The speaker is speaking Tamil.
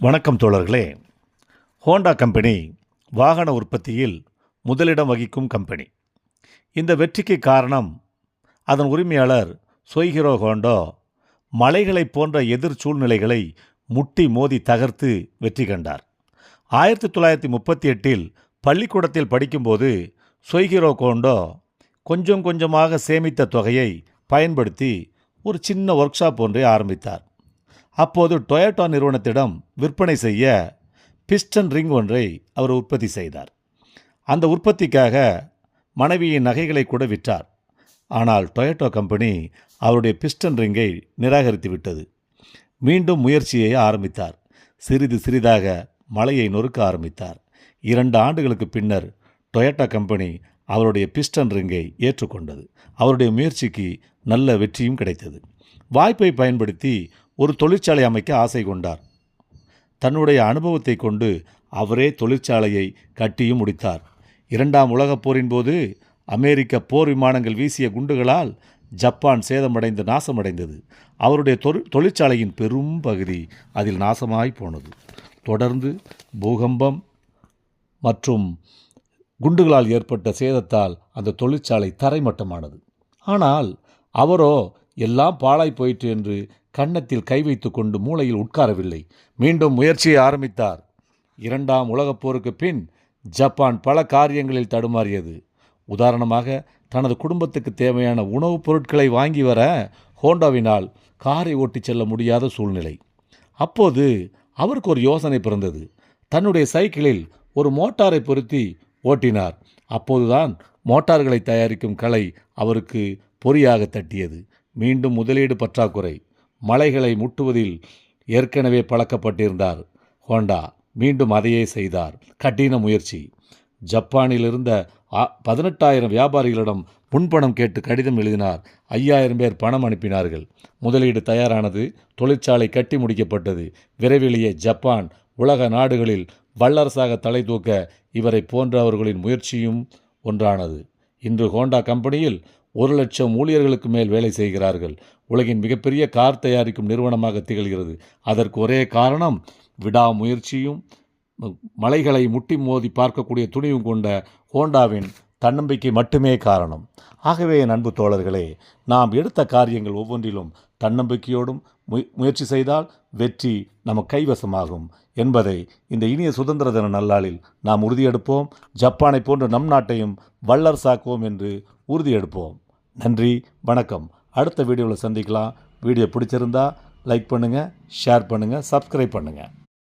வணக்கம் தோழர்களே. ஹோண்டா கம்பெனி வாகன உற்பத்தியில் முதலிடம் வகிக்கும் கம்பெனி. இந்த வெற்றிக்கு காரணம் அதன் உரிமையாளர் சோய்ஹிரோ ஹோண்டா மலைகளைப் போன்ற எதிர் சூழ்நிலைகளை முட்டி மோதி தகர்த்து வெற்றி கண்டார். 1938 பள்ளிக்கூடத்தில் படிக்கும்போது சோய்ஹிரோ ஹோண்டா கொஞ்சம் கொஞ்சமாக சேமித்த தொகையை பயன்படுத்தி ஒரு சின்ன ஒர்க் ஷாப் ஒன்றை ஆரம்பித்தார். அப்போது டொயோட்டா நிறுவனத்திடம் விற்பனை செய்ய பிஸ்டன் ரிங் ஒன்றை அவர் உற்பத்தி செய்தார். அந்த உற்பத்திக்காக மனைவியின் நகைகளை கூட விற்றார். ஆனால் டொயோட்டா கம்பெனி அவருடைய பிஸ்டன் ரிங்கை நிராகரித்து விட்டது. மீண்டும் முயற்சியை ஆரம்பித்தார். சிறிது சிறிதாக மலையை நொறுக்க ஆரம்பித்தார். 2 ஆண்டுகளுக்கு பின்னர் டொயோட்டா கம்பெனி அவருடைய பிஸ்டன் ரிங்கை ஏற்றுக்கொண்டது. அவருடைய முயற்சிக்கு நல்ல வெற்றியும் கிடைத்தது. வாய்ப்பை பயன்படுத்தி ஒரு தொழிற்சாலை அமைக்க ஆசை கொண்டார். தன்னுடைய அனுபவத்தை கொண்டு அவரே தொழிற்சாலையை கட்டியும் முடித்தார். 2ஆம் உலகப் போரின் போது அமெரிக்க போர் விமானங்கள் வீசிய குண்டுகளால் ஜப்பான் சேதமடைந்து நாசமடைந்தது. அவருடைய தொழிற்சாலையின் பெரும் பகுதி அதில் நாசமாய் போனது. தொடர்ந்து பூகம்பம் மற்றும் குண்டுகளால் ஏற்பட்ட சேதத்தால் அந்த தொழிற்சாலை தரைமட்டமானது. ஆனால் அவரோ எல்லாம் பாழாய் போயிற்று என்று கன்னத்தில் கை வைத்து கொண்டு மூளையில் உட்காரவில்லை. மீண்டும் முயற்சியை ஆரம்பித்தார். 2ஆம் உலகப் போருக்கு பின் ஜப்பான் பல காரியங்களில் தடுமாறியது. உதாரணமாக, தனது குடும்பத்துக்கு தேவையான உணவுப் பொருட்களை வாங்கி வர ஹோண்டாவினால் காரை ஓட்டிச் செல்ல முடியாத சூழ்நிலை. அப்போது அவருக்கு ஒரு யோசனை பிறந்தது. தன்னுடைய சைக்கிளில் ஒரு மோட்டாரை பொருத்தி ஓட்டினார். அப்போதுதான் மோட்டார்களை தயாரிக்கும் கலை அவருக்கு பொறியாக தட்டியது. மீண்டும் முதலீடு பற்றாக்குறை. மலைகளை முட்டுவதில் ஏற்கனவே பழக்கப்பட்டிருந்தார் ஹோண்டா. மீண்டும் அதையே செய்தார். கடின முயற்சி. ஜப்பானில் இருந்த 18,000 வியாபாரிகளிடம் முன்பணம் கேட்டு கடிதம் எழுதினார். 5,000 பேர் பணம் அனுப்பினார்கள். முதலீடு தயாரானது. தொழிற்சாலை கட்டி முடிக்கப்பட்டது. விரைவிலேயே ஜப்பான் உலக நாடுகளில் வல்லரசாக தலை தூக்க இவரை போன்றவர்களின் முயற்சியும் ஒன்றானது. இன்று ஹோண்டா கம்பெனியில் 1,00,000 ஊழியர்களுக்கு மேல் வேலை செய்கிறார்கள். உலகின் மிகப்பெரிய கார் தயாரிக்கும் நிறுவனமாக திகழ்கிறது. அதற்கு ஒரே காரணம் விடாமுயற்சியும் மலைகளை முட்டி மோதி பார்க்கக்கூடிய துணிவும் கொண்ட ஹோண்டாவின் தன்னம்பிக்கை மட்டுமே காரணம். ஆகவே என் அன்பு தோழர்களே, நாம் எடுத்த காரியங்கள் ஒவ்வொன்றிலும் தன்னம்பிக்கையோடும் முயற்சி செய்தால் வெற்றி நம்ம கைவசமாகும் என்பதை இந்த இனிய சுதந்திர தின நல்லாளில் நாம் உறுதியெடுப்போம். ஜப்பானை போன்ற நம் நாட்டையும் வல்லரசாக்குவோம் என்று உறுதியெடுப்போம். நன்றி, வணக்கம். அடுத்த வீடியோவில் சந்திக்கலாம். வீடியோ பிடிச்சிருந்தா லைக் பண்ணுங்கள், ஷேர் பண்ணுங்கள், சப்ஸ்கிரைப் பண்ணுங்கள்.